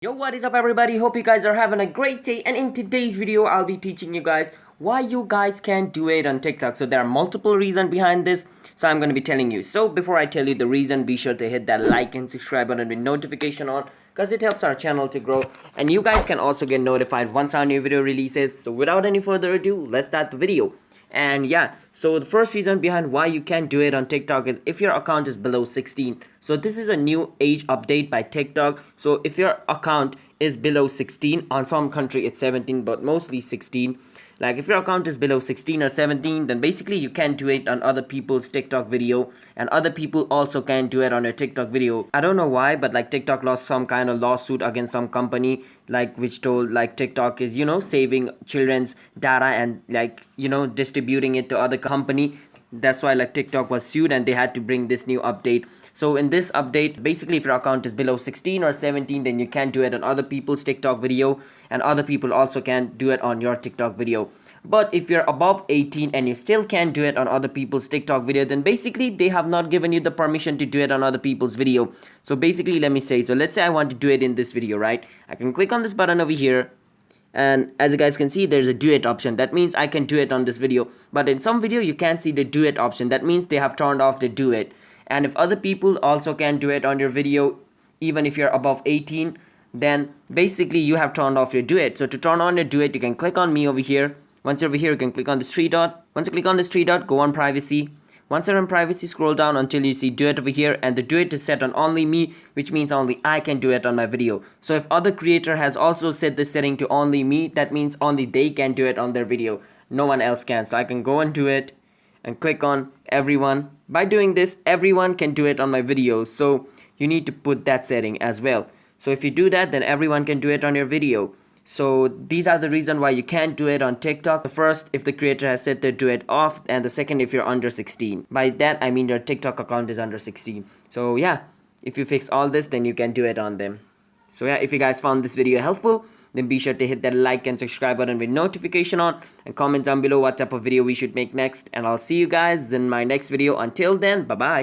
Yo, what is up everybody? Hope you guys are having a great day, and in today's video I'll be teaching you guys why you guys can't do it on TikTok. So there are multiple reasons behind this, so I'm going to be telling you. So before I tell you the reason, be sure to hit that like and subscribe button with notification on, because it helps our channel to grow, and you guys can also get notified once our new video releases. So without any further ado, let's start the video. And yeah, so the first reason behind why you can't do it on TikTok is if your account is below 16. So this is a new age update by TikTok. So if your account is below 16, on some country it's 17 but mostly 16. Like if your account is below 16 or 17, then basically you can't do it on other people's TikTok video, and other people also can't do it on your TikTok video. I don't know why, but like TikTok lost some kind of lawsuit against some company, like which told like TikTok is, saving children's data and like, distributing it to other company. That's why like TikTok was sued and they had to bring this new update. So in this update, basically if your account is below 16 or 17, then you can't do it on other people's TikTok video, and other people also can't do it on your TikTok video. But if you're above 18 and you still can't do it on other people's TikTok video, then basically they have not given you the permission to do it on other people's video. So basically, let me say, so let's say I want to do it in this video, right? I can click on this button over here, and as you guys can see, there's a duet option. That means I can do it on this video, but in some video you can't see the duet option. That means they have turned off the duet. And if other people also can do it on your video, even if you're above 18, then basically you have turned off your duet. So to turn on your duet, you can click on me over here. Once you're over here, you can click on this three dot. Once you click on this three dot, go on privacy. Once you're on privacy, scroll down until you see duet over here, and the duet is set on only me, which means only I can do it on my video. So if other creator has also set this setting to only me, that means only they can do it on their video. No one else can. So I can go and do it and click on everyone. By doing this, everyone can do it on my videos. So you need to put that setting as well. So if you do that, then everyone can do it on your video. So these are the reason why you can't do it on TikTok. The first, if the creator has set their duet off, and the second, if you're under 16. By that I mean your TikTok account is under 16. So yeah, if you fix all this, then you can do it on them. So yeah, if you guys found this video helpful, then be sure to hit that like and subscribe button with notification on, and comment down below what type of video we should make next, and I'll see you guys in my next video. Until then, bye bye.